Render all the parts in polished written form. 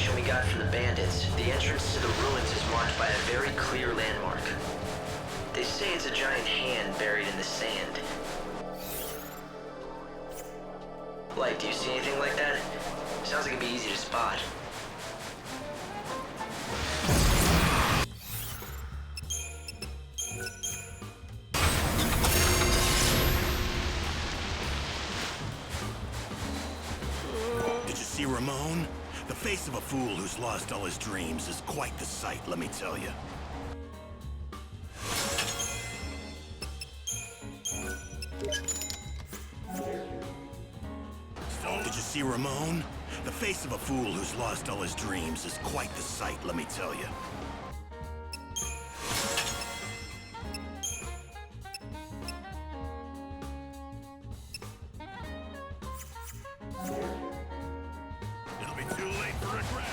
information we got from the bandits, the entrance to the ruins is marked by a very clear landmark. They say it's a giant hand buried in the sand. Light, do you see anything like that? Sounds like it'd be easy to spot. Did you see Ramon? The face of a fool who's lost all his dreams is quite the sight, let me tell you. Did you see Ramon? The face of a fool who's lost all his dreams is quite the sight, let me tell you. It'll be too late for regret.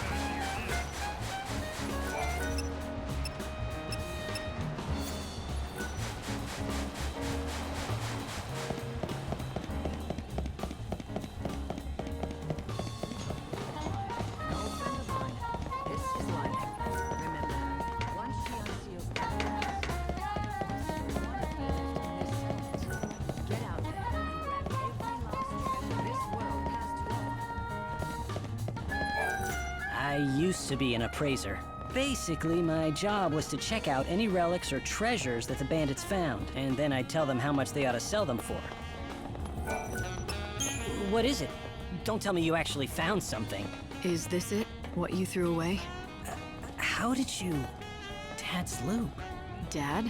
I used to be an appraiser. Basically, my job was to check out any relics or treasures that the bandits found, and then I'd tell them how much they ought to sell them for. What is it? Don't tell me you actually found something. Is this it? What you threw away? How did you... Dad's loop? Dad?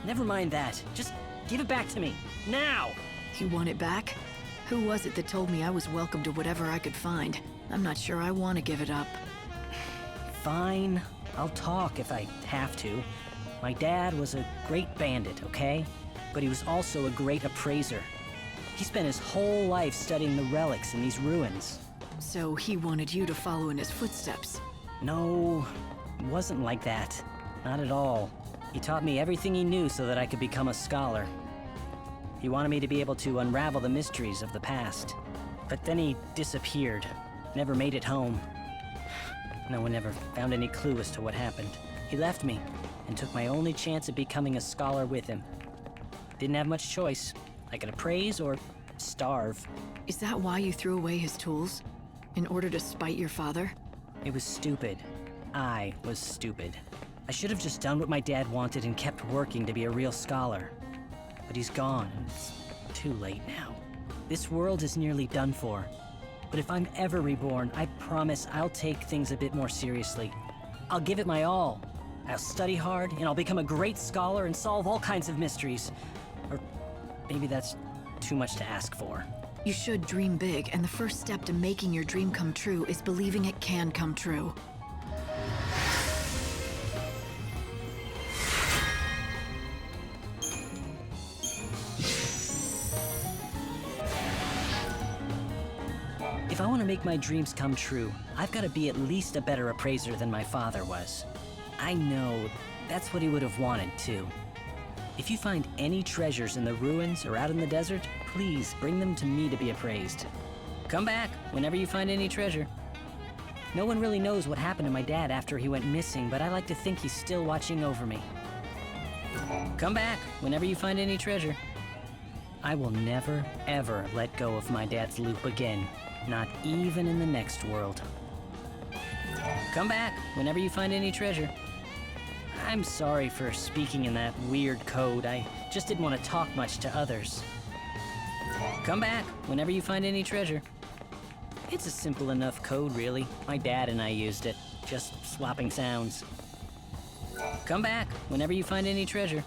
Never mind that. Just give it back to me. Now! You want it back? Who was it that told me I was welcome to whatever I could find? I'm not sure I want to give it up. Fine. I'll talk if I have to. My dad was a great bandit, okay? But he was also a great appraiser. He spent his whole life studying the relics in these ruins. So he wanted you to follow in his footsteps? No, it wasn't like that. Not at all. He taught me everything he knew so that I could become a scholar. He wanted me to be able to unravel the mysteries of the past. But then he disappeared. Never made it home. No one ever found any clue as to what happened. He left me and took my only chance at becoming a scholar with him. Didn't have much choice. I could appraise or starve. Is that why you threw away his tools? In order to spite your father? It was stupid. I was stupid. I should have just done what my dad wanted and kept working to be a real scholar. But he's gone, and it's too late now. This world is nearly done for. But if I'm ever reborn, I promise I'll take things a bit more seriously. I'll give it my all. I'll study hard, and I'll become a great scholar and solve all kinds of mysteries. Or maybe that's too much to ask for. You should dream big, and the first step to making your dream come true is believing it can come true. If I want to make my dreams come true, I've got to be at least a better appraiser than my father was. I know that's what he would have wanted, too. If you find any treasures in the ruins or out in the desert, please bring them to me to be appraised. Come back whenever you find any treasure. No one really knows what happened to my dad after he went missing, but I like to think he's still watching over me. Come back whenever you find any treasure. I will never, ever let go of my dad's loop again. Not even in the next world. Come back whenever you find any treasure. I'm sorry for speaking in that weird code. I just didn't want to talk much to others. Come back whenever you find any treasure. It's a simple enough code, really. My dad and I used it, just swapping sounds. Come back whenever you find any treasure.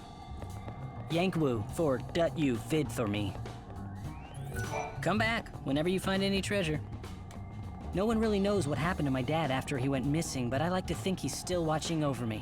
Yankwu for .u vid for me. Come back whenever you find any treasure. No one really knows what happened to my dad after he went missing, but I like to think he's still watching over me.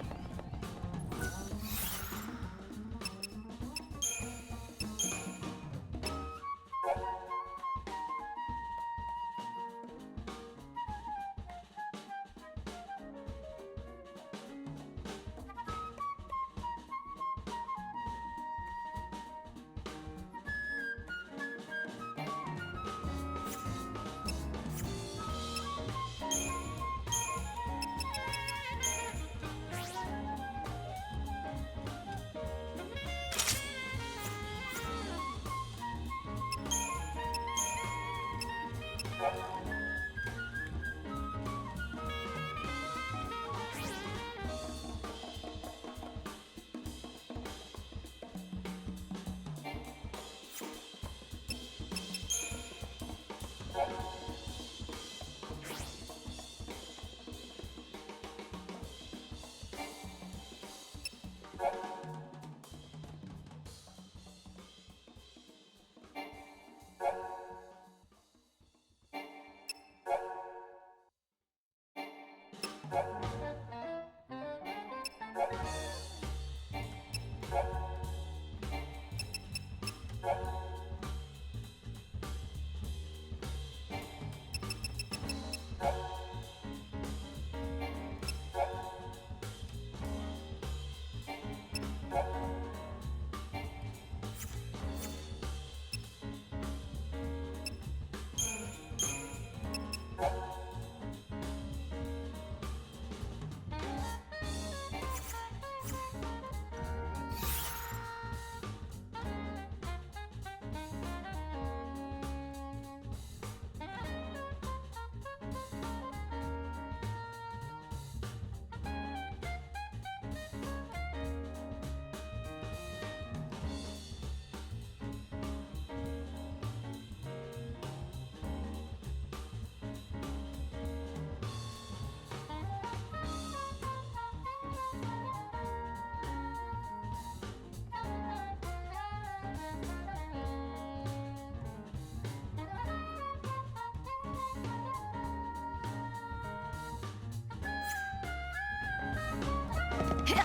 What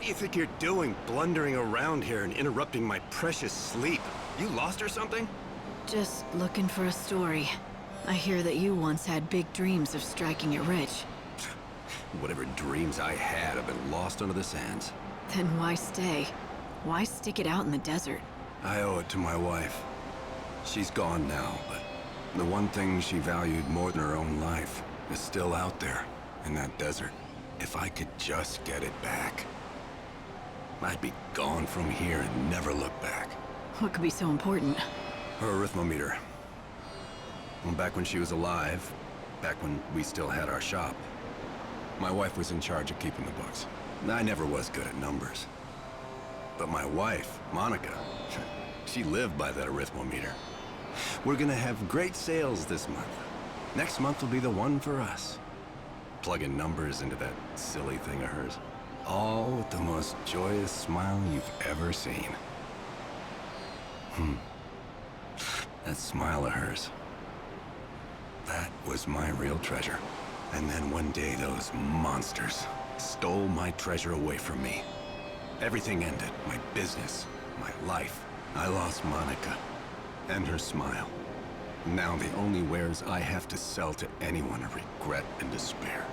do you think you're doing, blundering around here and interrupting my precious sleep? You lost or something? Just looking for a story. I hear that you once had big dreams of striking it rich. Whatever dreams I had have been lost under the sands. Then why stay? Why stick it out in the desert? I owe it to my wife. She's gone now, but the one thing she valued more than her own life is still out there, in that desert. If I could just get it back, I'd be gone from here and never look back. What could be so important? Her arithmometer. Well, back when she was alive, back when we still had our shop, my wife was in charge of keeping the books. I never was good at numbers. But my wife, Monica, she lived by that arithmometer. We're gonna have great sales this month. Next month will be the one for us. Plugging numbers into that silly thing of hers. All with the most joyous smile you've ever seen. That smile of hers. That was my real treasure. And then one day those monsters stole my treasure away from me. Everything ended. My business, my life. I lost Monica and her smile. Now the only wares I have to sell to anyone are regret and despair.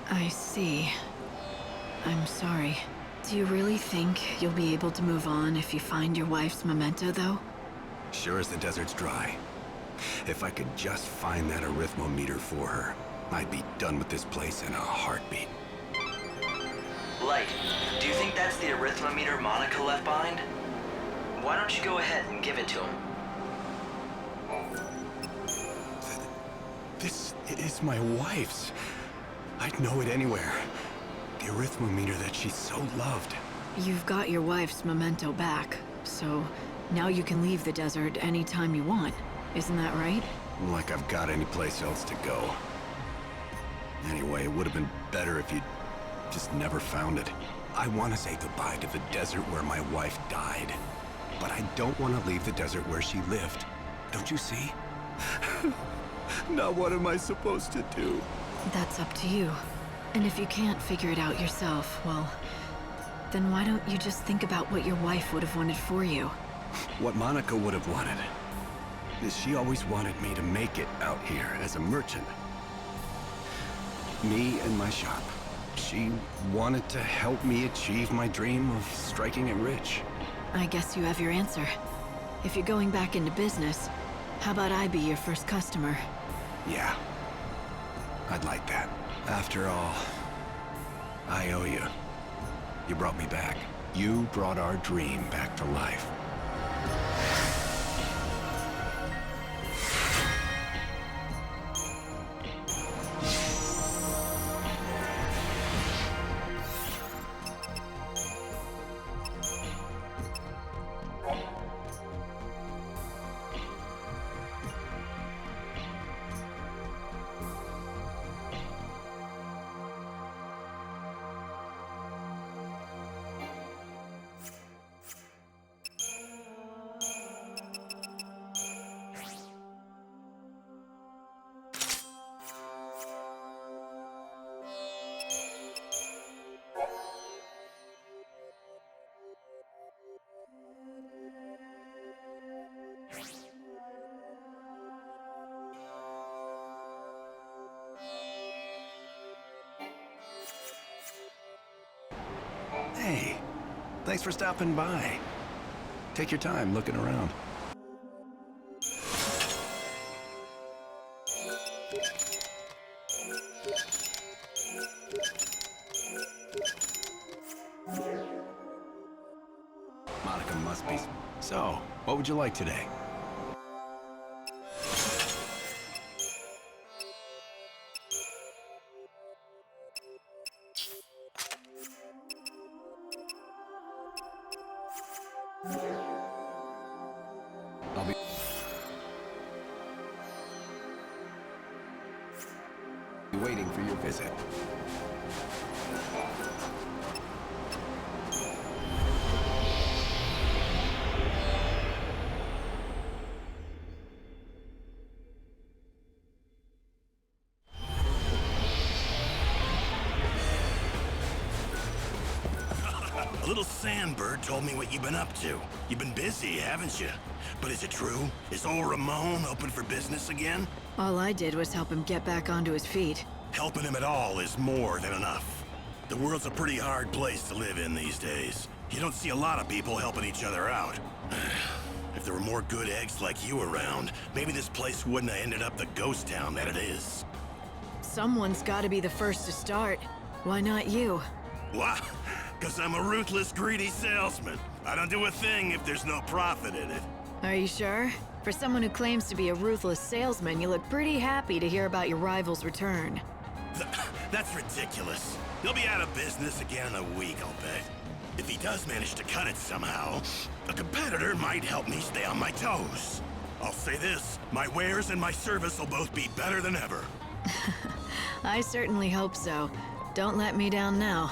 I see. I'm sorry. Do you really think you'll be able to move on if you find your wife's memento, though? Sure as the desert's dry. If I could just find that arithmometer for her, I'd be done with this place in a heartbeat. Light, do you think that's the arithmometer Monica left behind? Why don't you go ahead and give it to him? This is my wife's. I'd know it anywhere. The arithmometer that she so loved. You've got your wife's memento back, so now you can leave the desert anytime you want. Isn't that right? Like I've got any place else to go. Anyway, it would have been better if you'd just never found it. I want to say goodbye to the desert where my wife died. But I don't want to leave the desert where she lived. Don't you see? Now what am I supposed to do? That's up to you. And if you can't figure it out yourself, well, then why don't you just think about what your wife would have wanted for you? What Monica would have wanted is she always wanted me to make it out here as a merchant. Me and my shop. She wanted to help me achieve my dream of striking it rich. I guess you have your answer. If you're going back into business, how about I be your first customer? Yeah. I'd like that. After all, I owe you. You brought me back. You brought our dream back to life. Hey, thanks for stopping by. Take your time looking around. Monica must be... So, what would you like today? I'll be... visit. A little sandbird told me what you've been up to. You've been busy, haven't you? But is it true? Is old Ramon open for business again? All I did was help him get back onto his feet. Helping him at all is more than enough. The world's a pretty hard place to live in these days. You don't see a lot of people helping each other out. If there were more good eggs like you around, maybe this place wouldn't have ended up the ghost town that it is. Someone's gotta be the first to start. Why not you? Why? 'Cause I'm a ruthless, greedy salesman. I don't do a thing if there's no profit in it. Are you sure? For someone who claims to be a ruthless salesman, you look pretty happy to hear about your rival's return. That's ridiculous. He'll be out of business again in a week, I'll bet. If he does manage to cut it somehow, a competitor might help me stay on my toes. I'll say this, my wares and my service will both be better than ever. I certainly hope so. Don't let me down now.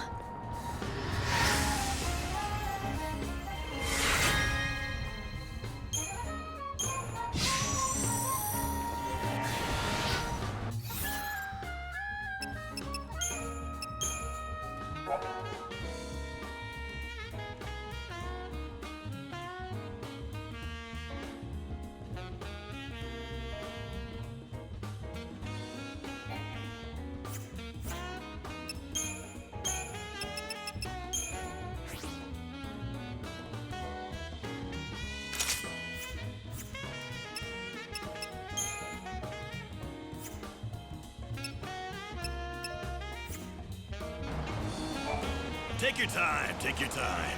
Take your time, take your time.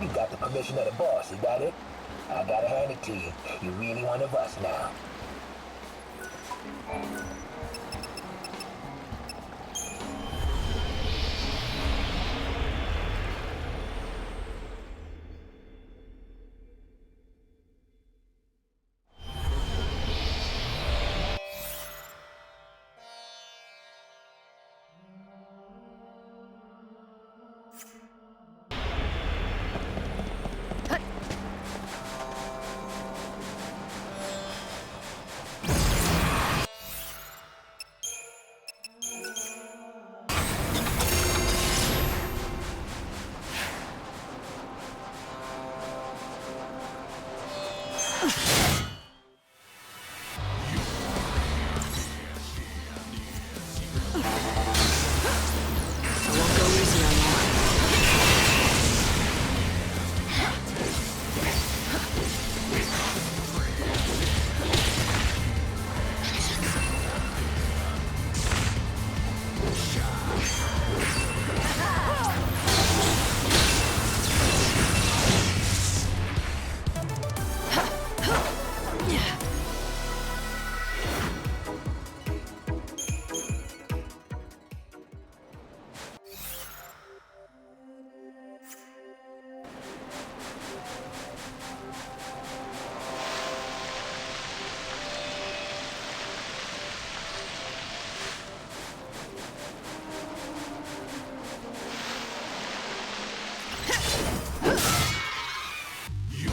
You got the permission of the boss, you got it? I gotta hand it to you. You're really one of us now.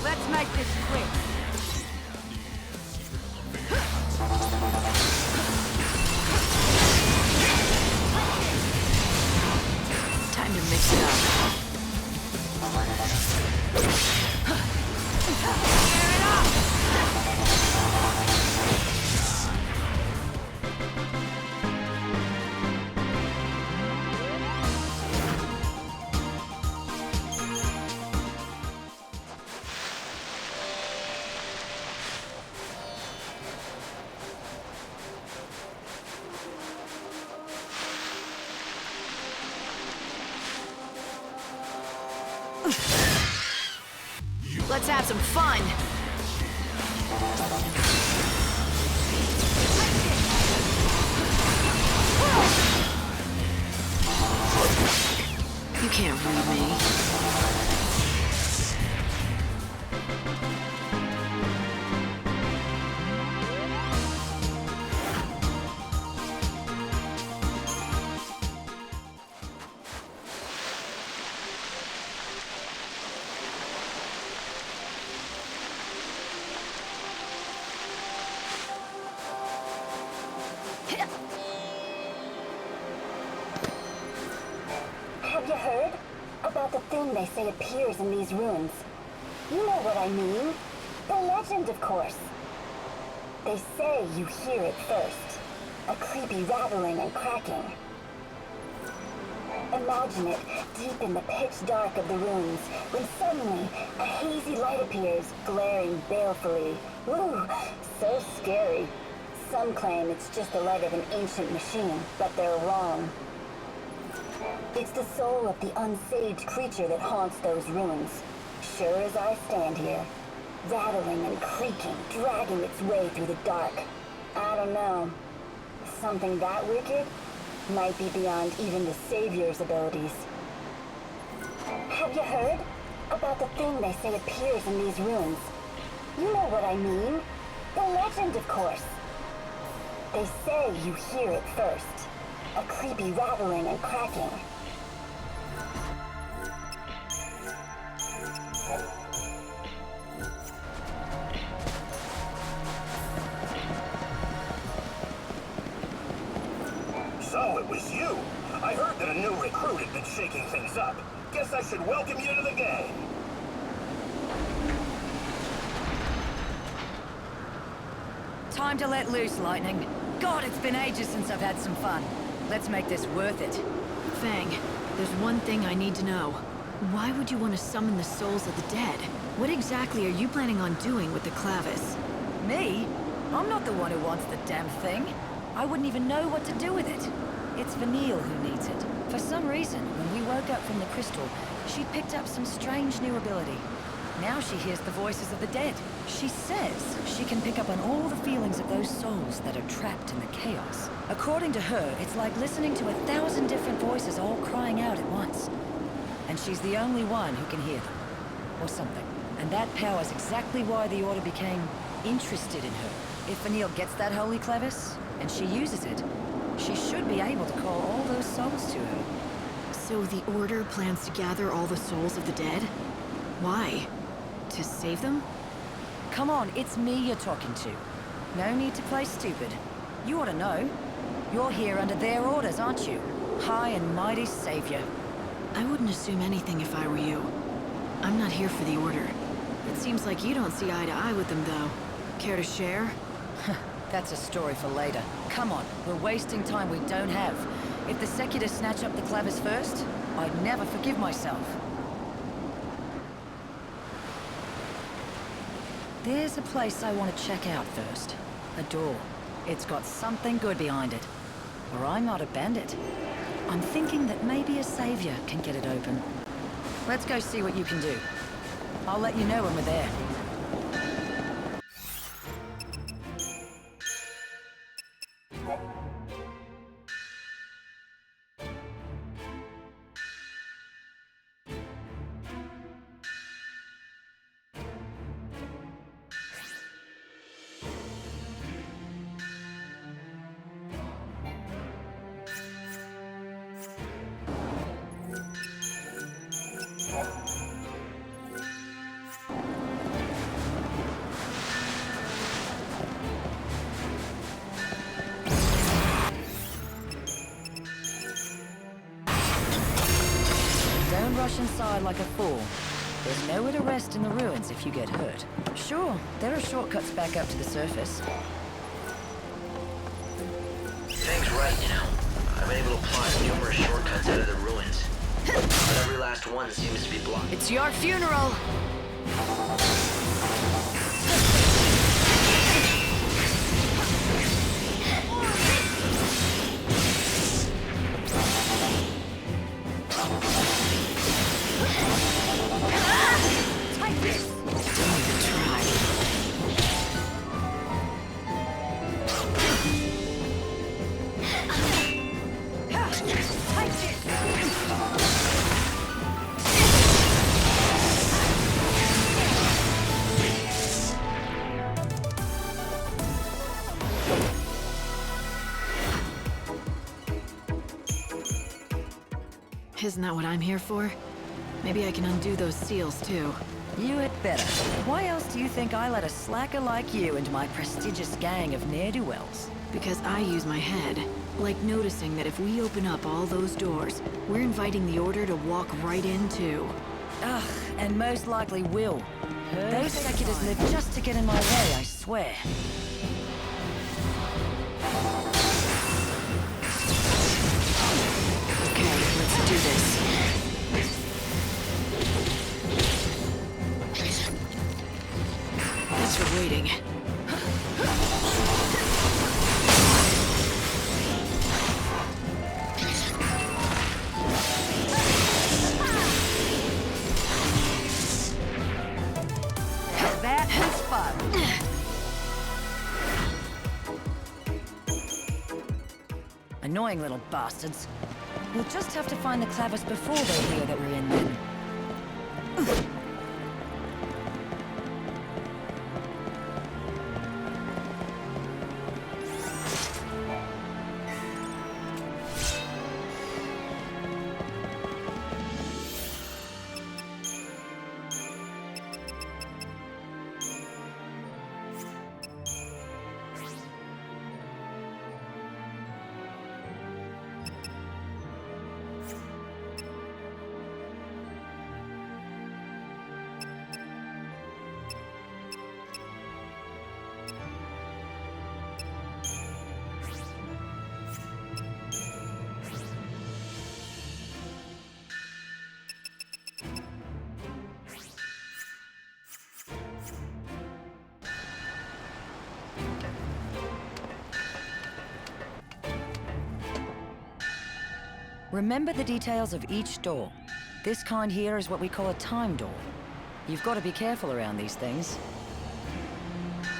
Let's make this quick. Time to mix it up. Let's have some fun! You can't read me. Have you heard about the thing they say appears in these ruins? You know what I mean. The legend, of course. They say you hear it first. A creepy rattling and cracking. Imagine it deep in the pitch dark of the ruins, when suddenly a hazy light appears, glaring balefully. Ooh, so scary. Some claim it's just the light of an ancient machine, but they're wrong. It's the soul of the unsaged creature that haunts those ruins. Sure as I stand here, rattling and creaking, dragging its way through the dark. I don't know. Something that wicked might be beyond even the Savior's abilities. Have you heard about the thing they say appears in these ruins? You know what I mean. The legend, of course. They say you hear it first. A creepy rattling and cracking. So it was you. I heard that a new recruit had been shaking things up. Guess I should welcome you to the gang. Time to let loose, Lightning. God, it's been ages since I've had some fun. Let's make this worth it. Fang, there's one thing I need to know. Why would you want to summon the souls of the dead? What exactly are you planning on doing with the clavis? Me? I'm not the one who wants the damn thing. I wouldn't even know what to do with it. It's Vanille who needs it. For some reason, when we woke up from the crystal, she picked up some strange new ability. Now she hears the voices of the dead. She says she can pick up on all the feelings of those souls that are trapped in the chaos. According to her, it's like listening to 1,000 different voices all crying out at once. And she's the only one who can hear them. Or something. And that power's exactly why the Order became interested in her. If Vanille gets that holy clavis, and she uses it, she should be able to call all those souls to her. So the Order plans to gather all the souls of the dead? Why? To save them? Come on, it's me you're talking to. No need to play stupid. You ought to know. You're here under their orders, aren't you? High and mighty savior. I wouldn't assume anything if I were you. I'm not here for the Order. It seems like you don't see eye to eye with them, though. Care to share? That's a story for later. Come on, we're wasting time we don't have. If the Secular snatch up the clavis first, I'd never forgive myself. There's a place I want to check out first. A door. It's got something good behind it. Or I might have banned it. I'm thinking that maybe a savior can get it open. Let's go see what you can do. I'll let you know when we're there. Don't rush inside like a fool. There's nowhere to rest in the ruins if you get hurt. Sure, there are shortcuts back up to the surface. Fang's right, you know. I've been able to plot numerous shortcuts out of the ruins. But every last one seems to be blocked. It's your funeral! Take this! Isn't that what I'm here for? Maybe I can undo those seals, too. You had better. Why else do you think I let a slacker like you into my prestigious gang of ne'er-do-wells? Because I use my head. Like noticing that if we open up all those doors, we're inviting the Order to walk right in, too. Ugh, and most likely will. Those executives live just to get in my way, I swear. Okay, let's do this. Thanks for waiting. That was fun. Annoying little bastards. We'll just have to find the clavers before they hear that we're in them. Remember the details of each door. This kind here is what we call a time door. You've got to be careful around these things.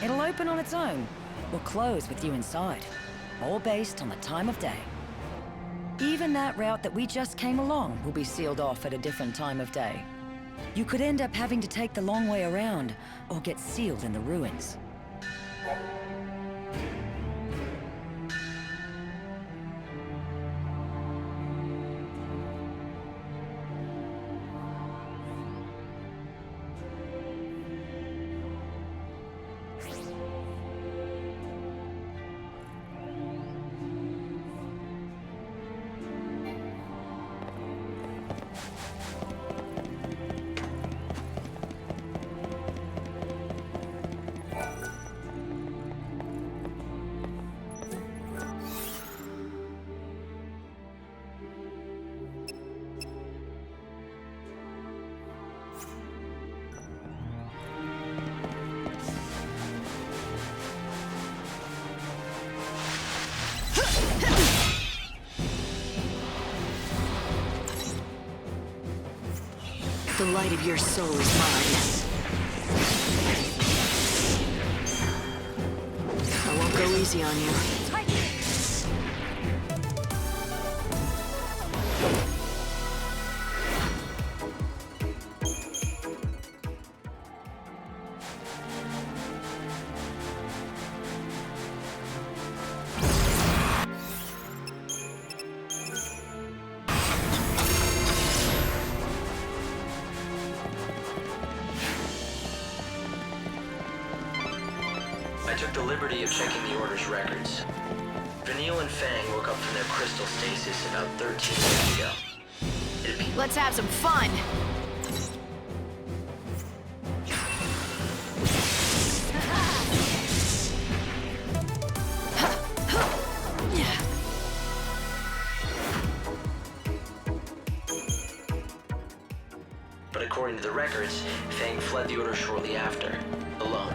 It'll open on its own, or close with you inside, all based on the time of day. Even that route that we just came along will be sealed off at a different time of day. You could end up having to take the long way around, or get sealed in the ruins. The light of your soul is mine. I won't go easy on you. I took the liberty of checking the Order's records. Vanille and Fang woke up from their crystal stasis about 13 years ago. Let's have some fun! But according to the records, Fang fled the Order shortly after, alone.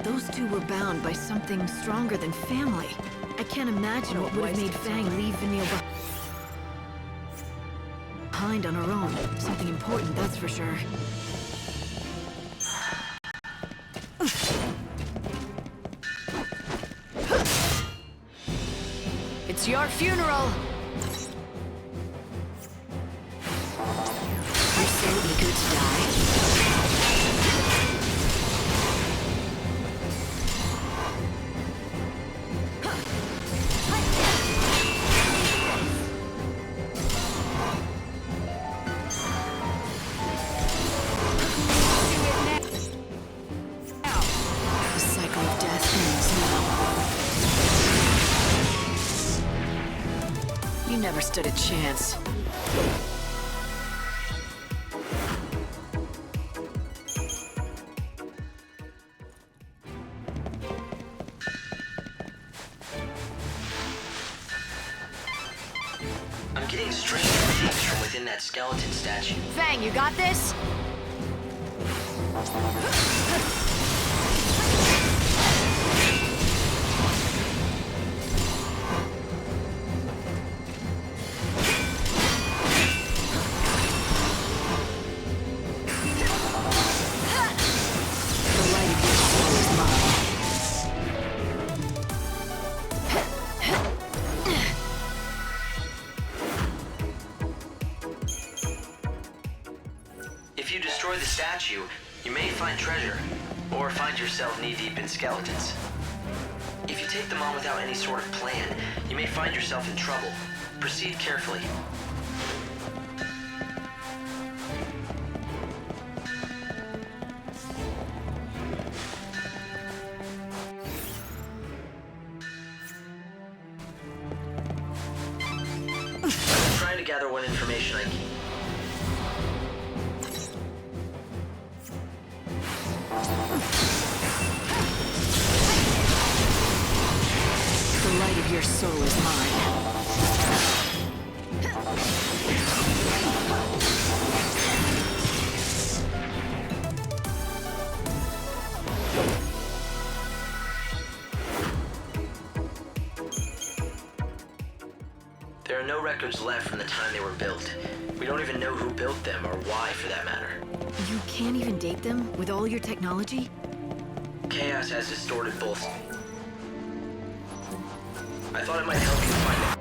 Those two were bound by something stronger than family. I can't imagine what would have made Fang leave Vanille behind on her own. Something important, that's for sure. It's your funeral! You're so eager to die. never stood a chance. I'm getting strange readings from within that skeleton statue. Fang, you got this? If you destroy the statue, you may find treasure, or find yourself knee-deep in skeletons. If you take them on without any sort of plan, you may find yourself in trouble. Proceed carefully. I'm trying to gather what information I can. The light of your soul is mine. There are no records left from the time they were built. We don't even know who built them, or why, for that matter. You can't even date them with all your technology? Chaos has distorted both. I thought it might help you find out.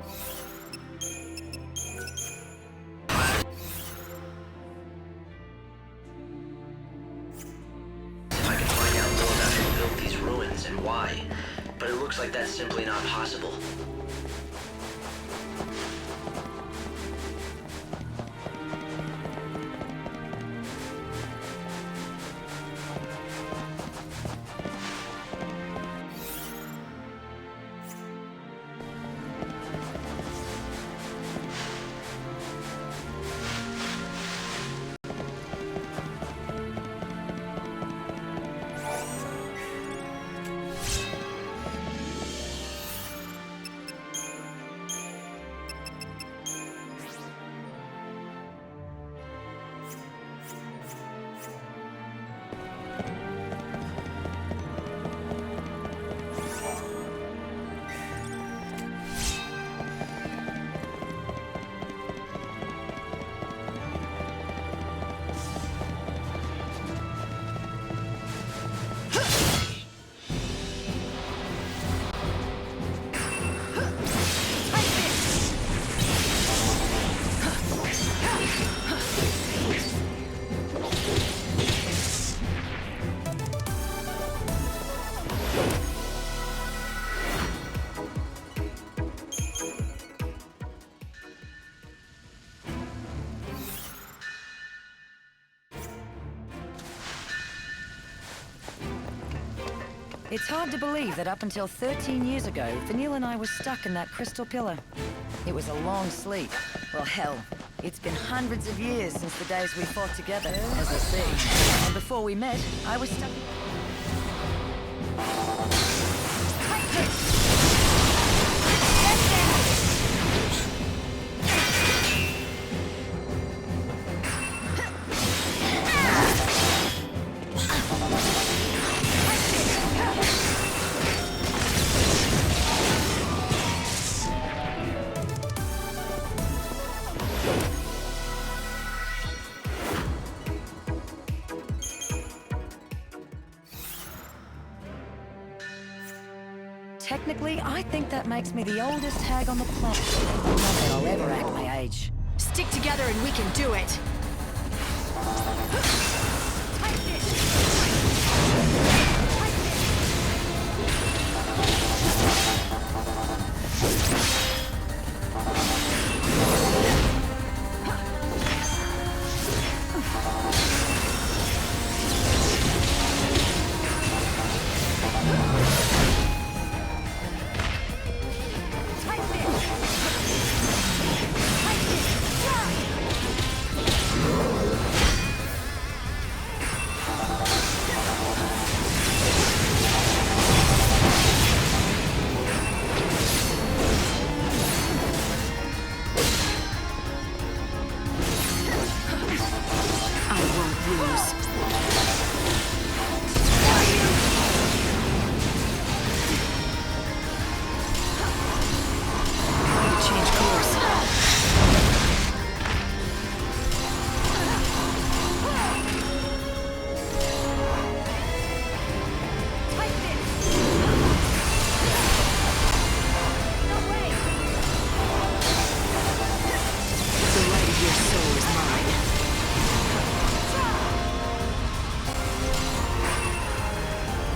If I can find out more about who built these ruins and why, but it looks like that's simply not possible. It's hard to believe that up until 13 years ago, Vanille and I were stuck in that crystal pillar. It was a long sleep. Well, hell, it's been hundreds of years since the days we fought together, as I see. And before we met, I was stuck... Technically, I think that makes me the oldest hag on the planet. Not that I'll ever act my age. Stick together and we can do it!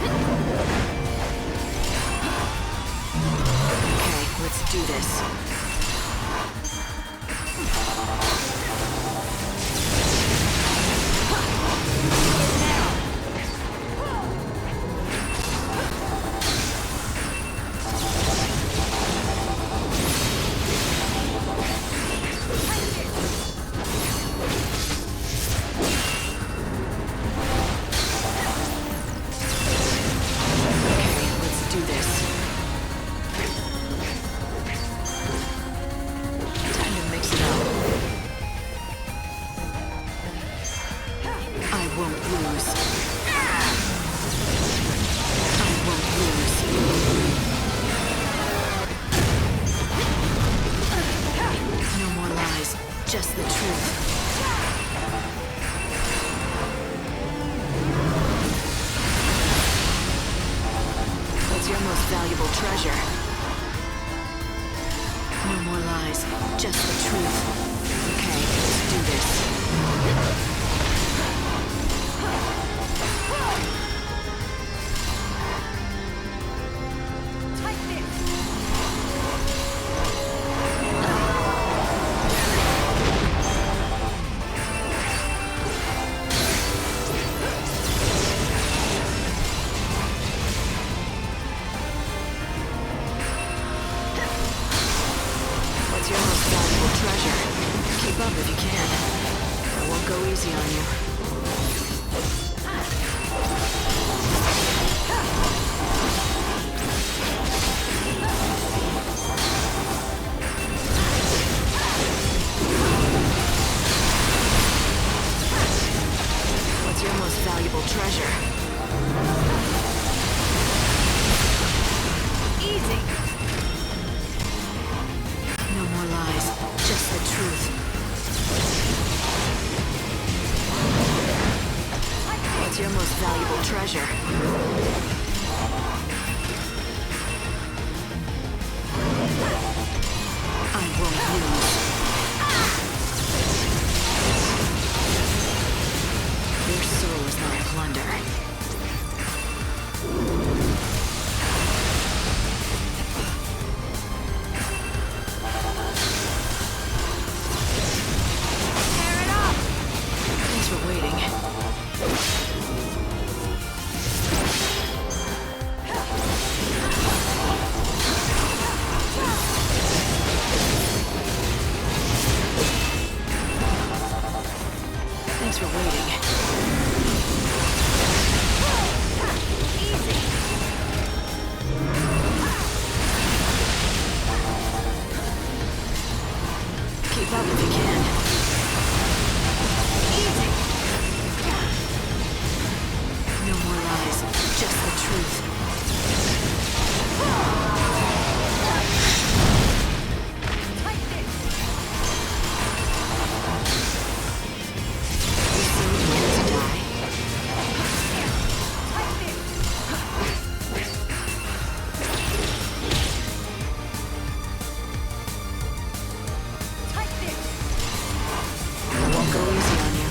Okay, let's do this. Just the truth. What's your most valuable treasure? No more lies, just the truth. Okay, let's do this. What's your most valuable treasure? Keep up if you can. I won't go easy on you. What's your most valuable treasure? Easy. No more lies, just the truth. What's your most valuable treasure? I won't lose. Your soul is my plunder. Thanks for waiting. Thanks for waiting. Keep up if you can. Easy. No more lies, just the truth. You so want to die? I won't go easy on you.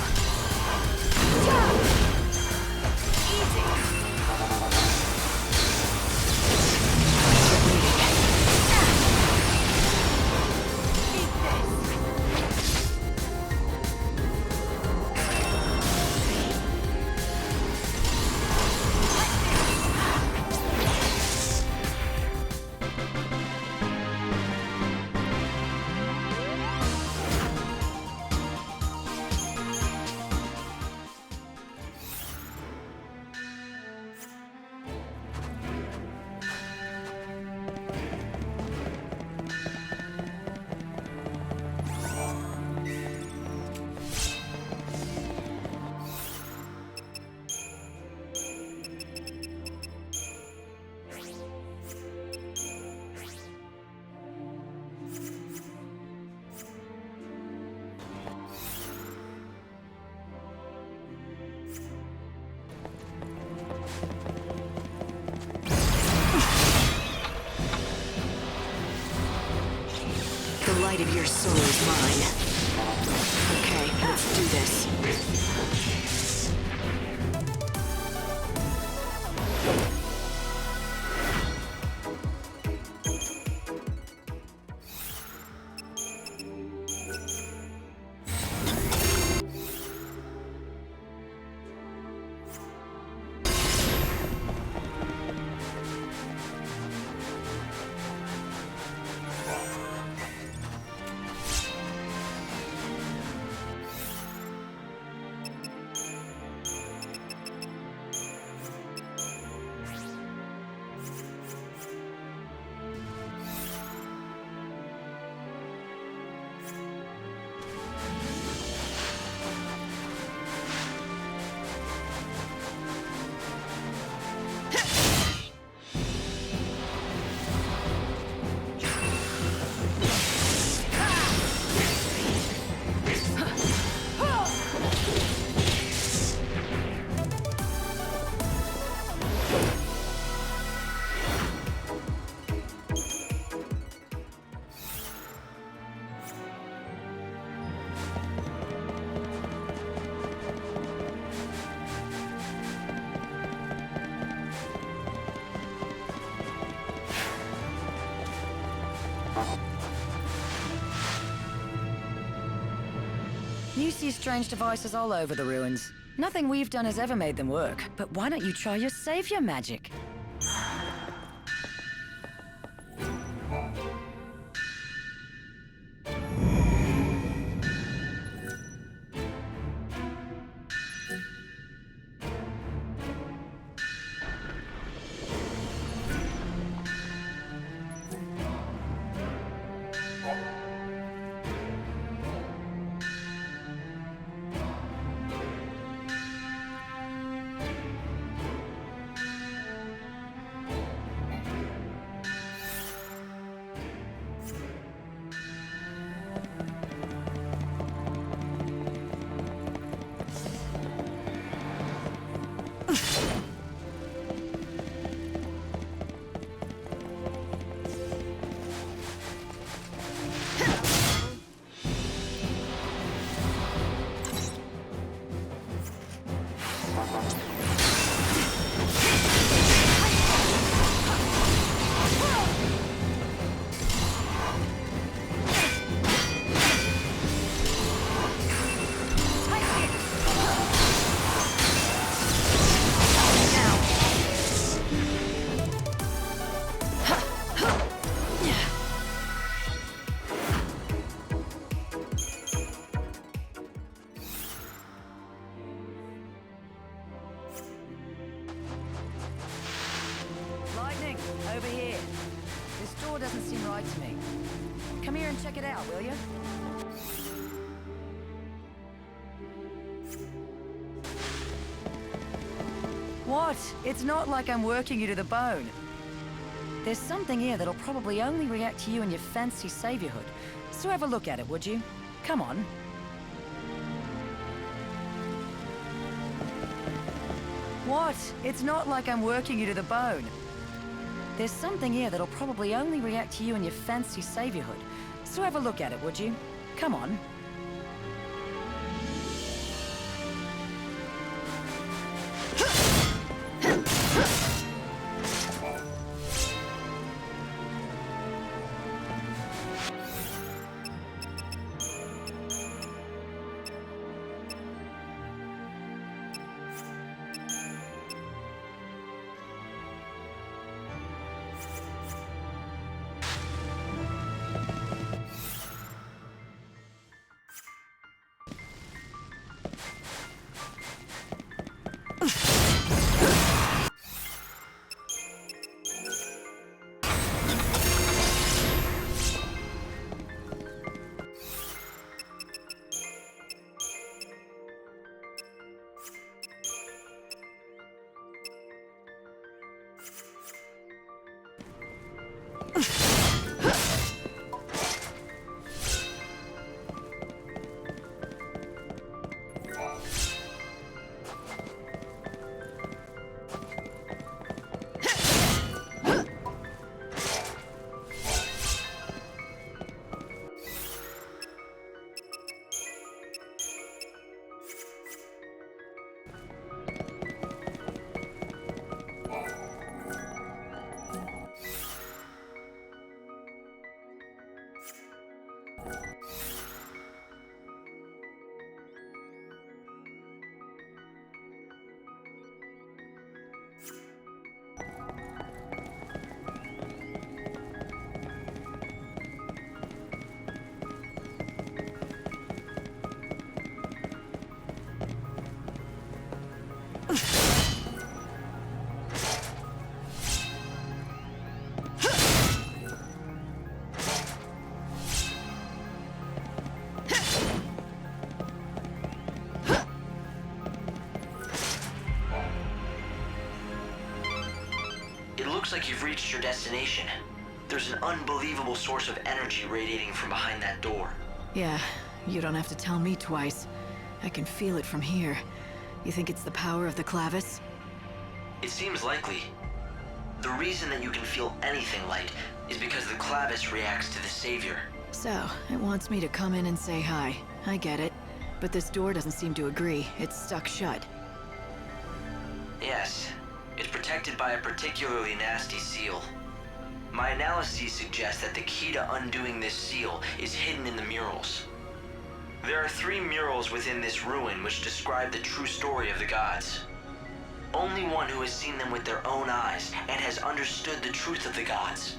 The light of your soul is mine. Okay, let's do this. You see strange devices all over the ruins. Nothing we've done has ever made them work, but why don't you try your savior magic? Over here. This door doesn't seem right to me. Come here and check it out, will you? What? It's not like I'm working you to the bone. There's something here that'll probably only react to you and your fancy saviorhood. So have a look at it, would you? Come on. What? It's not like I'm working you to the bone. There's something here that'll probably only react to you and your fancy saviorhood. So have a look at it, would you? Come on. It looks like you've reached your destination. There's an unbelievable source of energy radiating from behind that door. Yeah, you don't have to tell me twice. I can feel it from here. You think it's the power of the clavis? It seems likely. The reason that you can feel anything light is because the clavis reacts to the savior. So, it wants me to come in and say hi. I get it. But this door doesn't seem to agree. It's stuck shut. Yes. It's protected by a particularly nasty seal. My analyses suggest that the key to undoing this seal is hidden in the murals. There are 3 murals within this ruin which describe the true story of the gods. Only one who has seen them with their own eyes and has understood the truth of the gods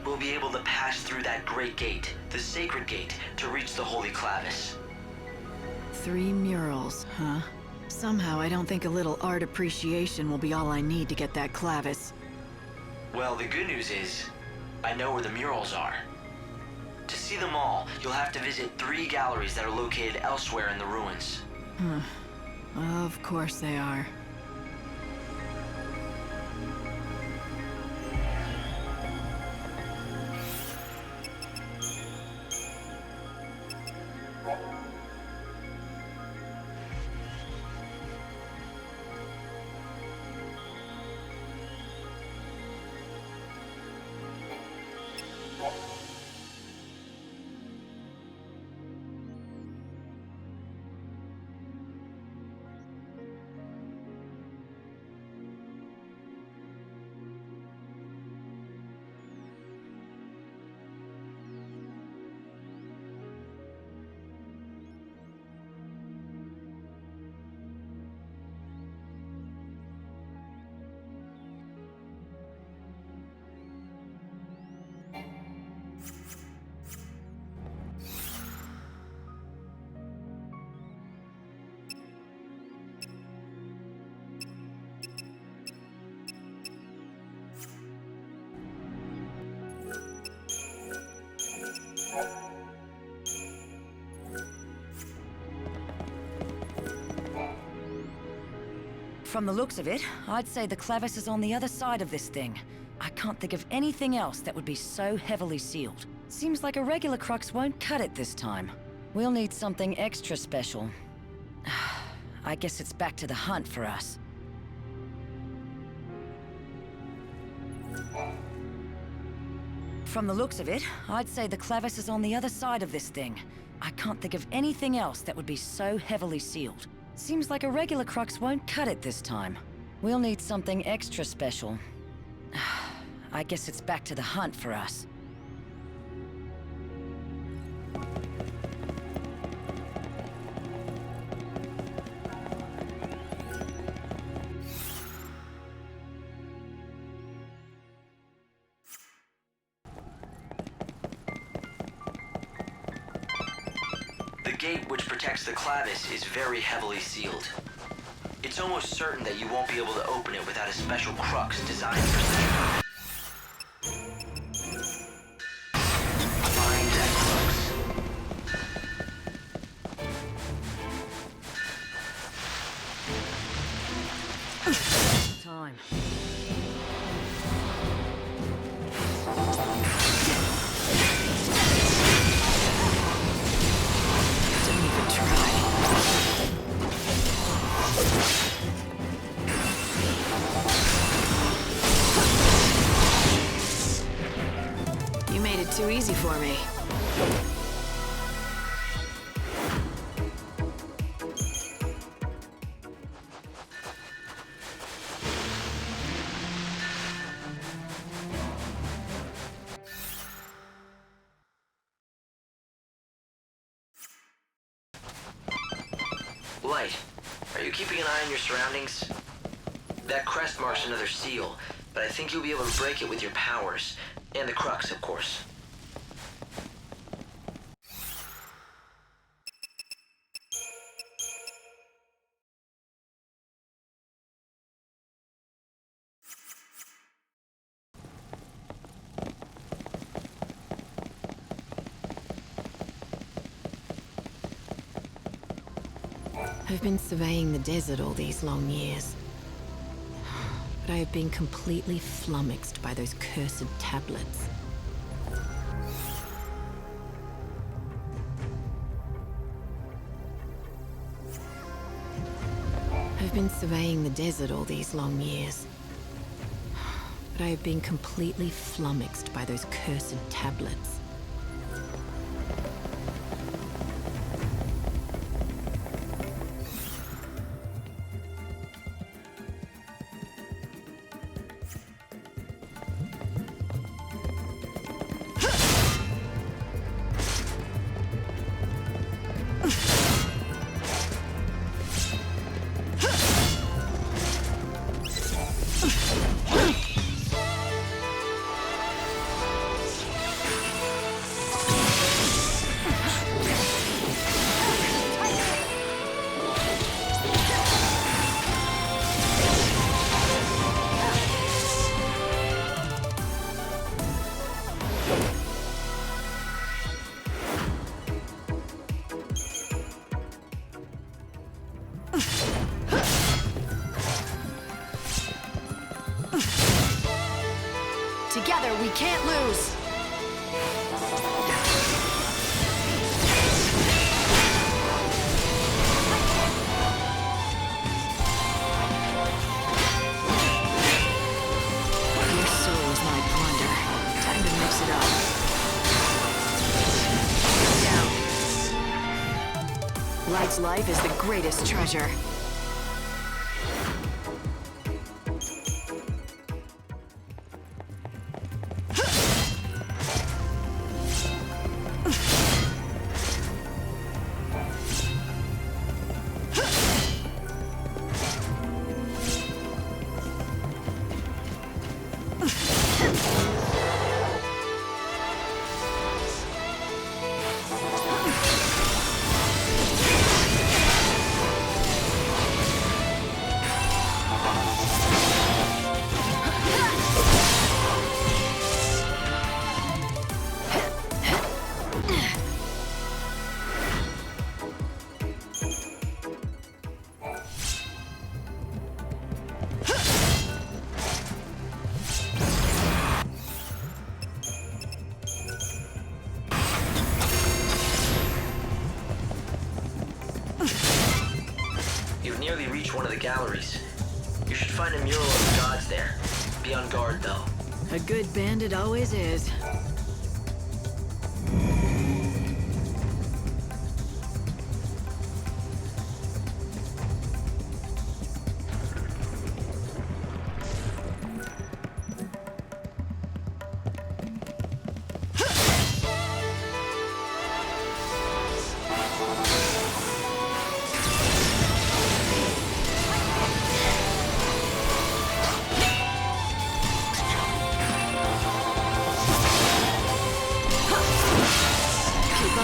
will be able to pass through that great gate, the sacred gate, to reach the Holy Clavis. 3 murals, huh? Somehow I don't think a little art appreciation will be all I need to get that clavis. Well, the good news is, I know where the murals are. To see them all, you'll have to visit 3 galleries that are located elsewhere in the ruins. Of course they are. From the looks of it, I'd say the clavis is on the other side of this thing. I can't think of anything else that would be so heavily sealed. Seems like a regular crux won't cut it this time. We'll need something extra special. I guess it's back to the hunt for us. From the looks of it, I'd say the clavis is on the other side of this thing. I can't think of anything else that would be so heavily sealed. Seems like a regular crux won't cut it this time. We'll need something extra special. I guess it's back to the hunt for us. The gate which protects the clavis is very heavily sealed. It's almost certain that you won't be able to open it without a special crux designed for that. Find that crux. Time. Don't even try. You made it too easy for me. Light, are you keeping an eye on your surroundings? That crest marks another seal, but I think you'll be able to break it with your powers. And the crux, of course. I've been surveying the desert all these long years. but I have been completely flummoxed by those cursed tablets. I've been surveying the desert all these long years, but I have been completely flummoxed by those cursed tablets. Together, we can't lose! Your soul is my plunder. Time to mix it up. Down. Light's life is the greatest treasure. You've nearly reached one of the galleries. You should find a mural of the gods there. Be on guard, though. A good bandit always is.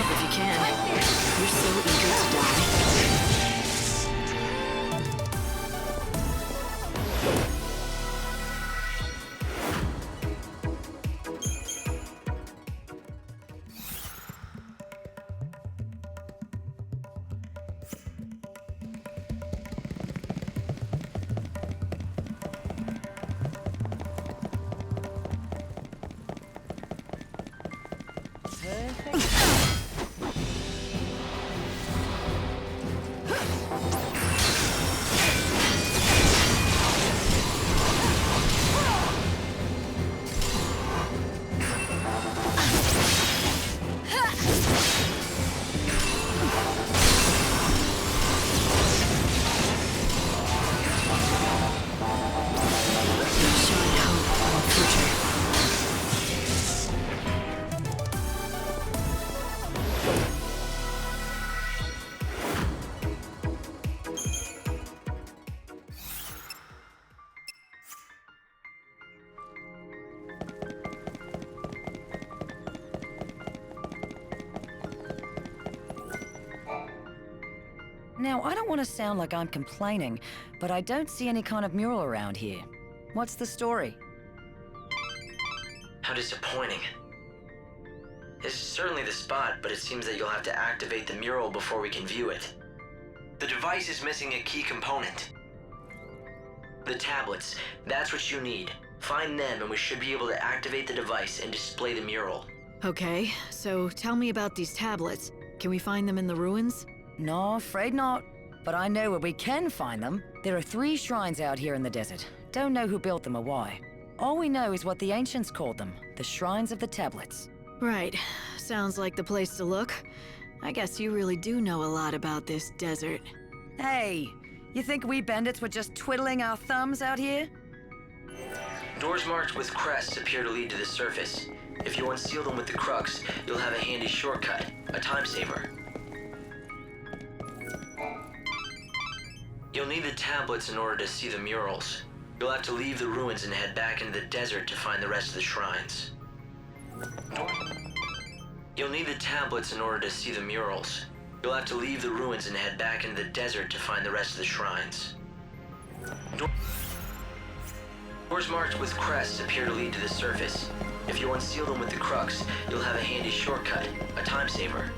If you can. You're so eager to die. Now, I don't want to sound like I'm complaining, but I don't see any kind of mural around here. What's the story? How disappointing. This is certainly the spot, but it seems that you'll have to activate the mural before we can view it. The device is missing a key component. The tablets. That's what you need. Find them and we should be able to activate the device and display the mural. Okay, so tell me about these tablets. Can we find them in the ruins? No, afraid not. But I know where we can find them. There are 3 shrines out here in the desert. Don't know who built them or why. All we know is what the ancients called them, the Shrines of the Tablets. Right. Sounds like the place to look. I guess you really do know a lot about this desert. Hey, you think we bandits were just twiddling our thumbs out here? Doors marked with crests appear to lead to the surface. If you unseal them with the crux, you'll have a handy shortcut, a time saver. You'll need the tablets in order to see the murals. You'll have to leave the ruins and head back into the desert to find the rest of the shrines. You'll need the tablets in order to see the murals. You'll have to leave the ruins and head back into the desert to find the rest of the shrines. Doors marked with crests appear to lead to the surface. If you unseal them with the crux, you'll have a handy shortcut, a time saver.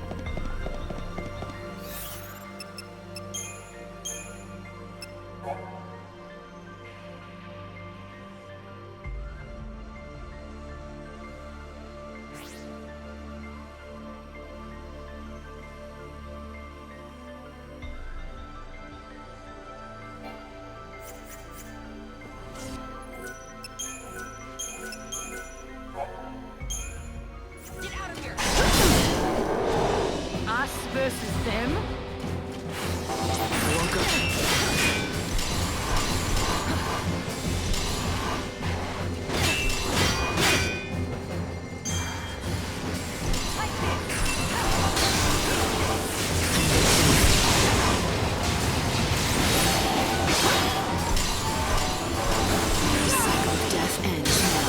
Us versus them? The cycle of death ends now.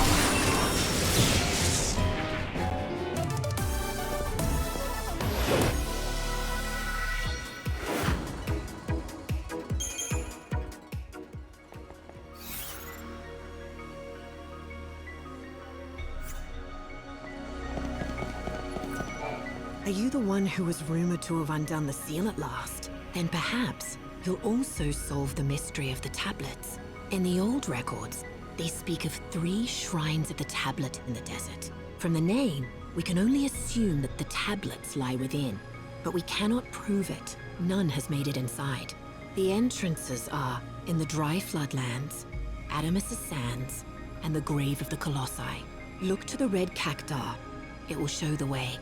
Are you the one who was rumored to have undone the seal at last? Then perhaps you'll also solve the mystery of the tablets. In the old records, they speak of 3 shrines of the tablet in the desert. From the name, we can only assume that the tablets lie within, but we cannot prove it. None has made it inside. The entrances are in the dry floodlands, Adamus' sands, and the grave of the Colossi. Look to the red cacti. It will show the way.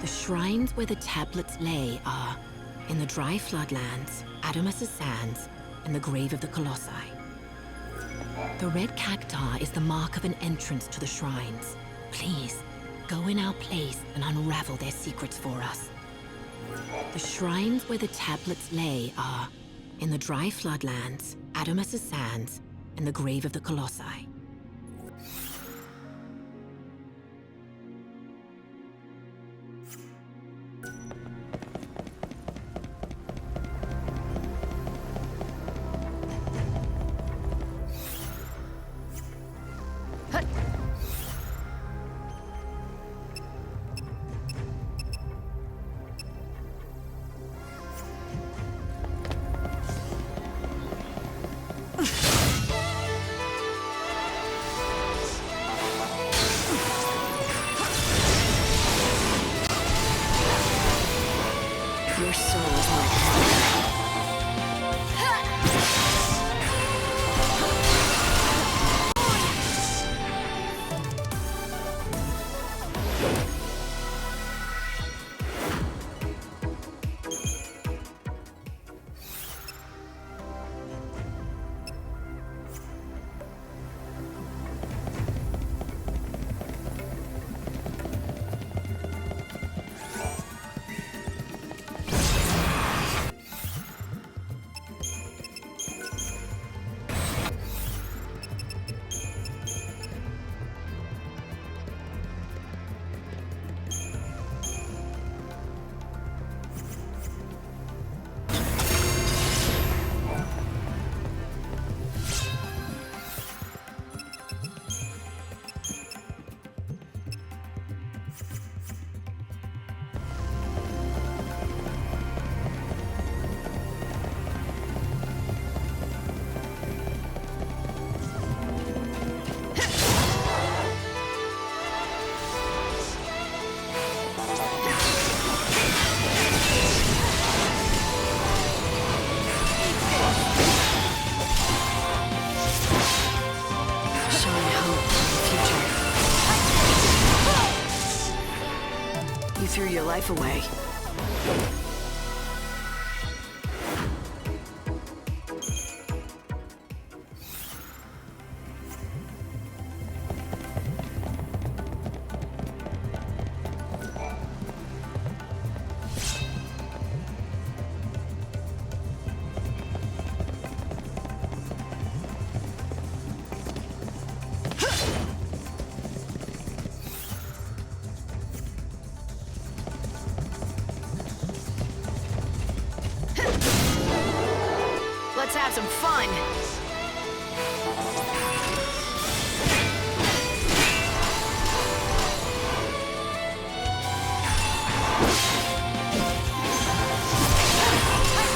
The shrines where the tablets lay are in the dry floodlands, Adamus' sands, and the grave of the Colossi. The red cacti is the mark of an entrance to the shrines. Please, go in our place and unravel their secrets for us. The shrines where the tablets lay are in the dry floodlands, Adamus' sands, and the grave of the Colossi. threw your life away. Let's have some fun!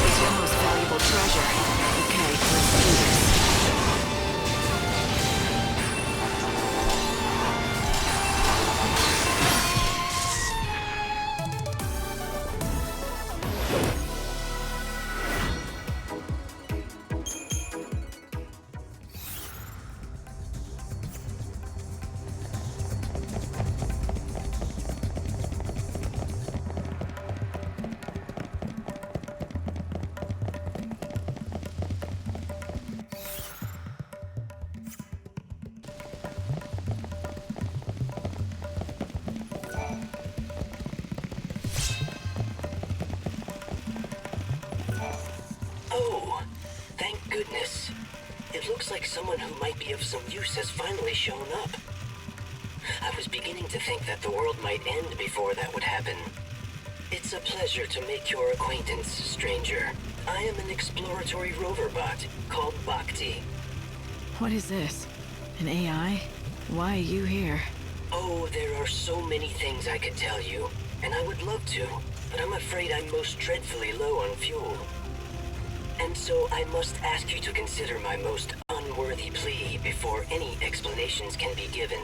It's your most valuable treasure. Okay, let's do this. Oh, thank goodness. It looks like someone who might be of some use has finally shown up. I was beginning to think that the world might end before that would happen. It's a pleasure to make your acquaintance, stranger. I am an exploratory rover bot called Bhakti. What is this? An AI? Why are you here? Oh, there are so many things I could tell you, and I would love to, but I'm afraid I'm most dreadfully low on fuel. And so I must ask you to consider my most unworthy plea before any explanations can be given.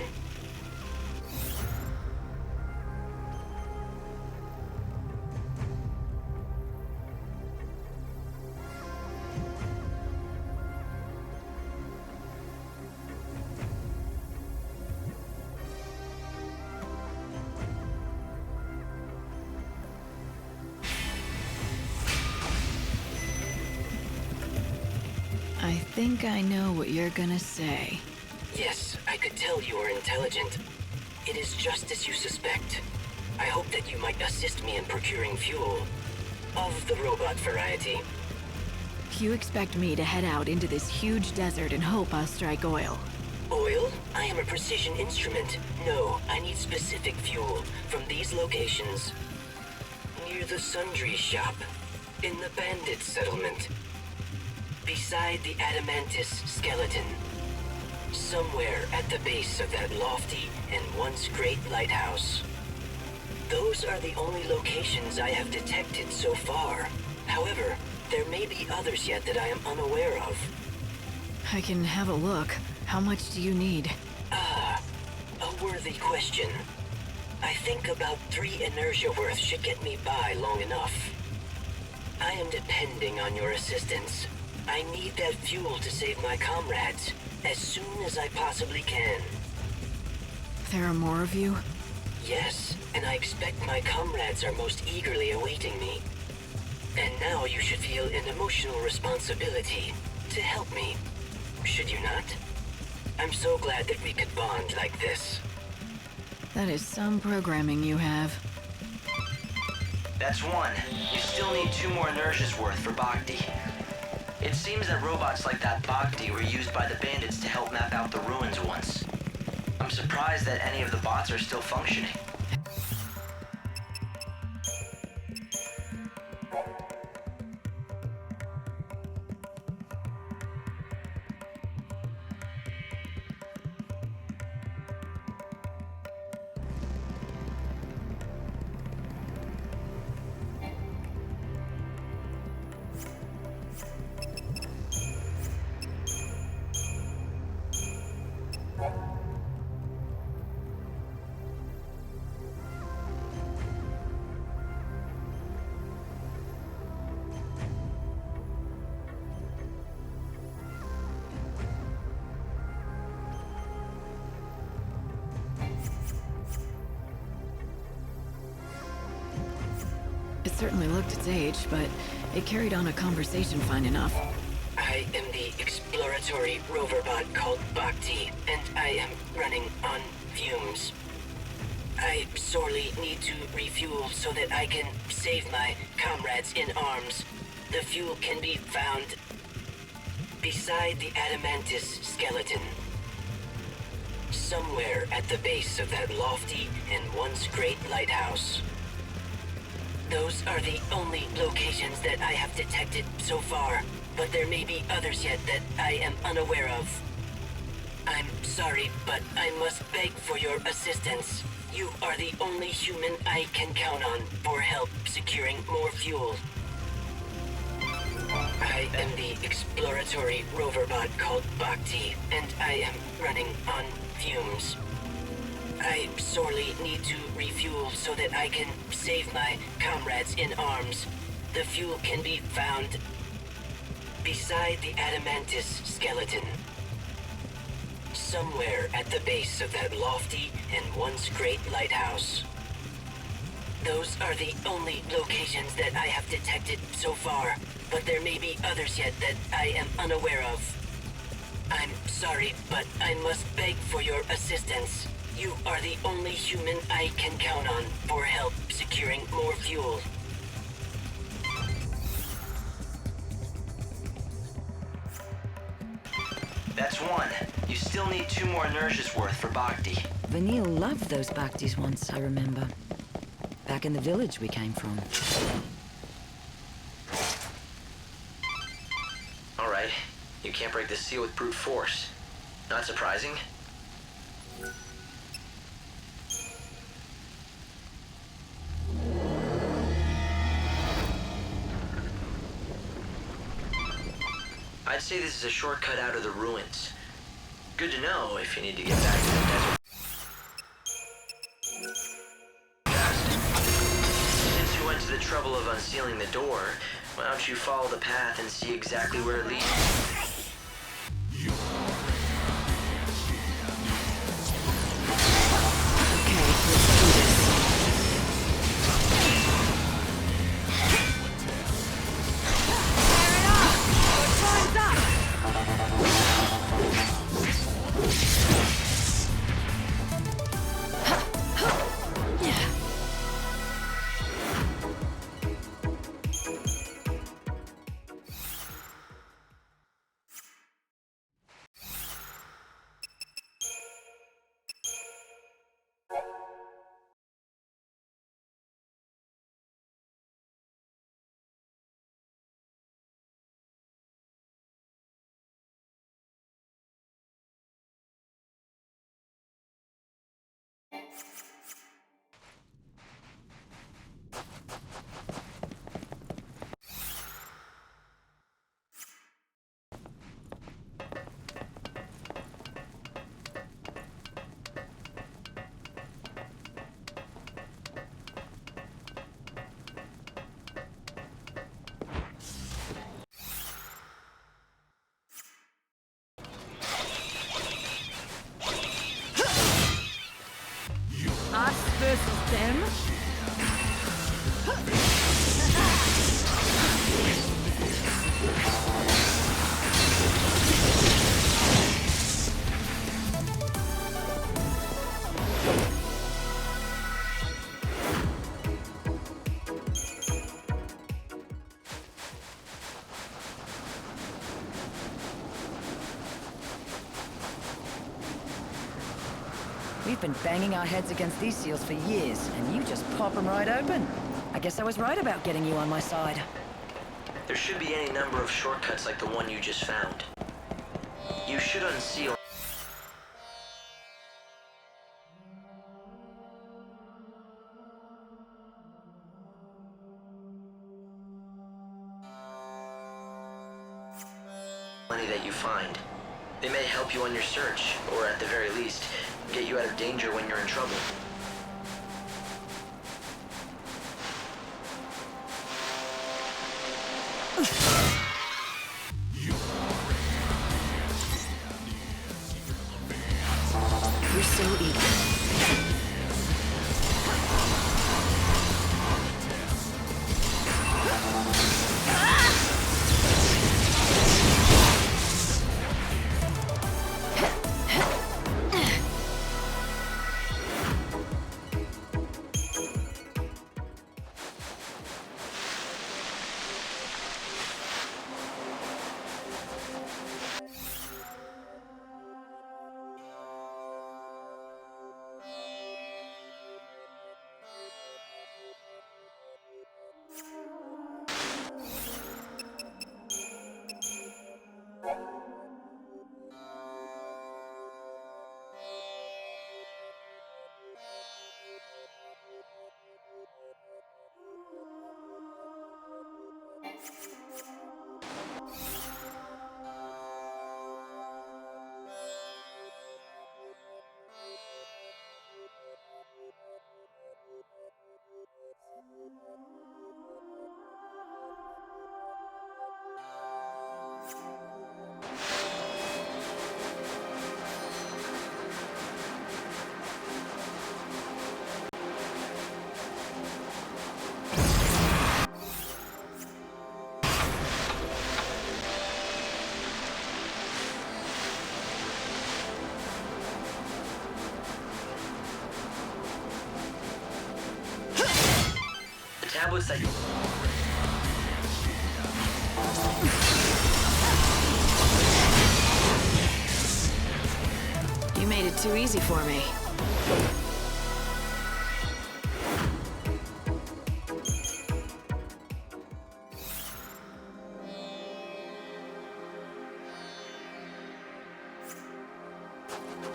I think I know what you're gonna say. Yes, I could tell you are intelligent. It is just as you suspect. I hope that you might assist me in procuring fuel. Of the robot variety. You expect me to head out into this huge desert and hope I'll strike oil? Oil? I am a precision instrument. No, I need specific fuel from these locations. Near the sundry shop. In the bandit settlement. Beside the Adamantis skeleton. Somewhere at the base of that lofty and once great lighthouse. Those are the only locations I have detected so far. However, there may be others yet that I am unaware of. I can have a look. How much do you need? Ah, a worthy question. I think about 3 inertia worth should get me by long enough. I am depending on your assistance. I need that fuel to save my comrades as soon as I possibly can. There are more of you? Yes, and I expect my comrades are most eagerly awaiting me. And now you should feel an emotional responsibility to help me, should you not? I'm so glad that we could bond like this. That is some programming you have. That's 1. You still need 2 more inertia's worth for Bhakti. It seems that robots like that Bhakti were used by the bandits to help map out the ruins once. I'm surprised that any of the bots are still functioning. It certainly looked its age, but it carried on a conversation fine enough. I am the exploratory rover bot called Bhakti, and I am running on fumes. I sorely need to refuel so that I can save my comrades in arms. The fuel can be found beside the Adamantis skeleton. Somewhere at the base of that lofty and once great lighthouse. Those are the only locations that I have detected so far, but there may be others yet that I am unaware of. I'm sorry, but I must beg for your assistance. You are the only human I can count on for help securing more fuel. I am the exploratory rover bot called Bhakti, and I am running on fumes. I sorely need to refuel so that I can save my comrades in arms. The fuel can be found beside the Adamantis skeleton. Somewhere at the base of that lofty and once great lighthouse. Those are the only locations that I have detected so far, but there may be others yet that I am unaware of. I'm sorry, but I must beg for your assistance. You are the only human I can count on for help securing more fuel. That's one. You still need 2 more inertia's worth for Bhakti. Vanille loved those Bhaktis once, I remember. Back in the village we came from. All right. You can't break the seal with brute force. Not surprising. I'd say this is a shortcut out of the ruins. Good to know if you need to get back to the desert. Since you went to the trouble of unsealing the door, why don't you follow the path and see exactly where it leads you? Okay, let's do this. Us versus them? We've been banging our heads against these seals for years, and you just pop them right open. I guess I was right about getting you on my side. There should be any number of shortcuts like the one you just found. You should unseal. Money that you find. They may help you on your search, or at the very least, get you out of danger when you're in trouble. You're so eager. tablets that you... You made it too easy for me.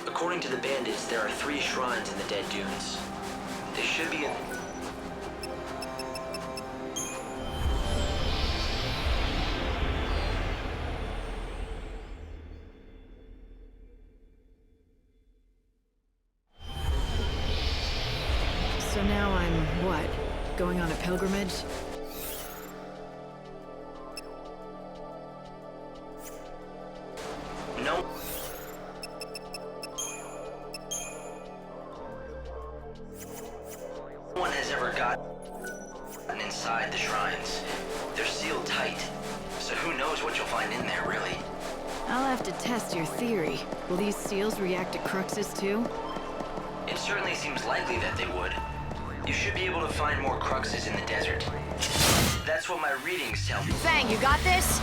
According to the bandits, there are 3 shrines in the Dead Dunes. They should be in... So now I'm, what? Going on a pilgrimage? No. No one has ever gotten inside the shrines. They're sealed tight, so who knows what you'll find in there, really. I'll have to test your theory. Will these seals react to cruxes too? It certainly seems likely that they would. You should be able to find more cruxes in the desert. That's what my readings tell me. Fang, you got this?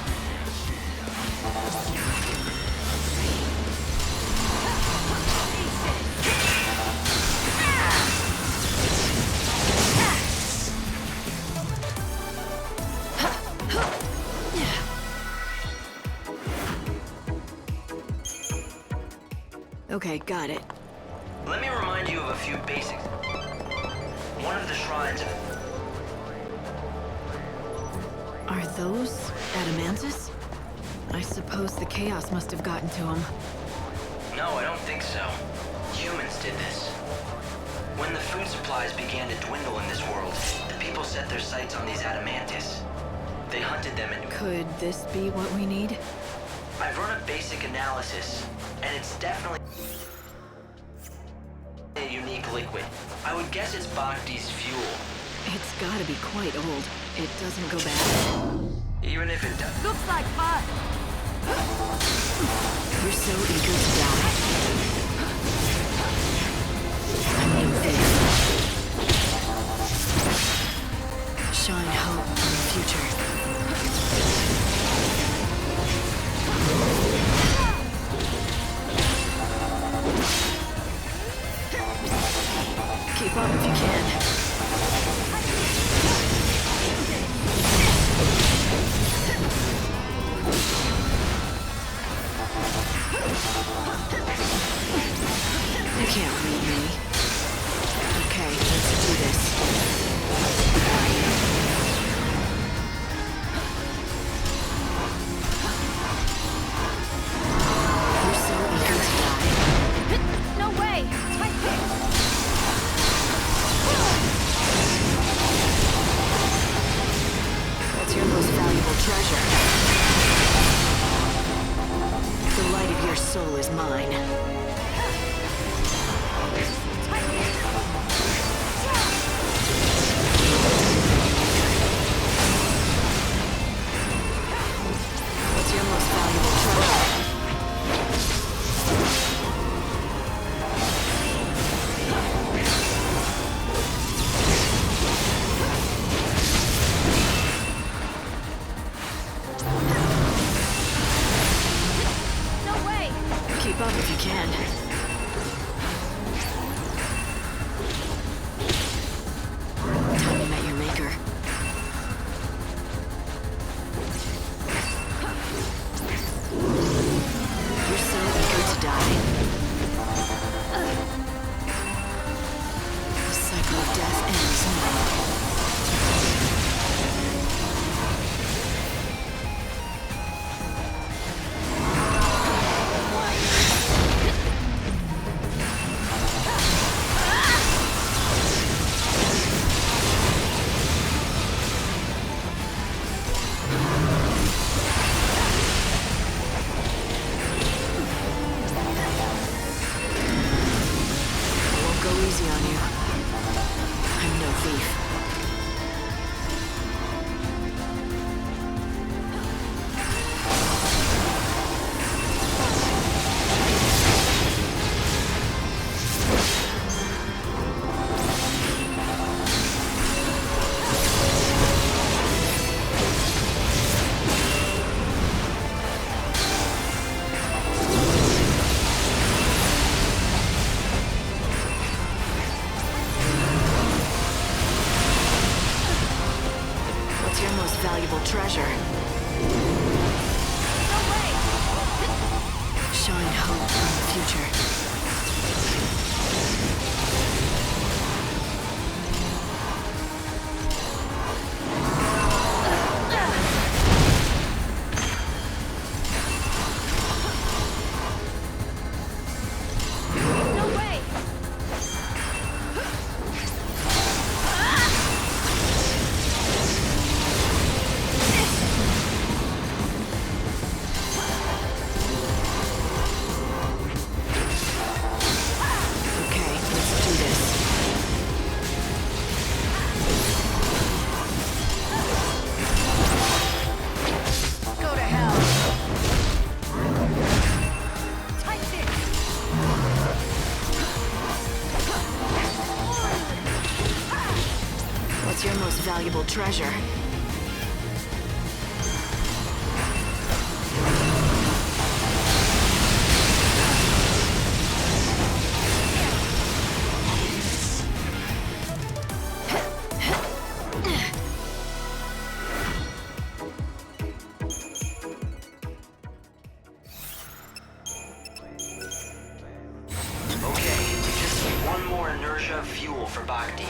Okay, got it. Let me remind you of a few basics. One of the shrines... Are those Adamantus? I suppose the chaos must have gotten to them. No, I don't think so. Humans did this. When the food supplies began to dwindle in this world, the people set their sights on these Adamantus. They hunted them and... Could this be what we need? I've run a basic analysis, and it's definitely a unique liquid. I would guess it's Bhakti's fuel. It's gotta be quite old. It doesn't go bad. Even if it does... Looks like fun. You're so eager to die. I knew this. Shine hope in the future. Keep up if you can. You can't read me. Okay, let's do this. You're so eager to die. No way! What's your most valuable treasure? The light of your soul is mine. What's your most valuable treasure? No way! Keep up if you can. Time you met your maker. You're so eager to die. The cycle of death ends now. I won't go easy on you. I'm no thief. valuable treasure. Okay, we just need one more inertia of fuel for Bhakti.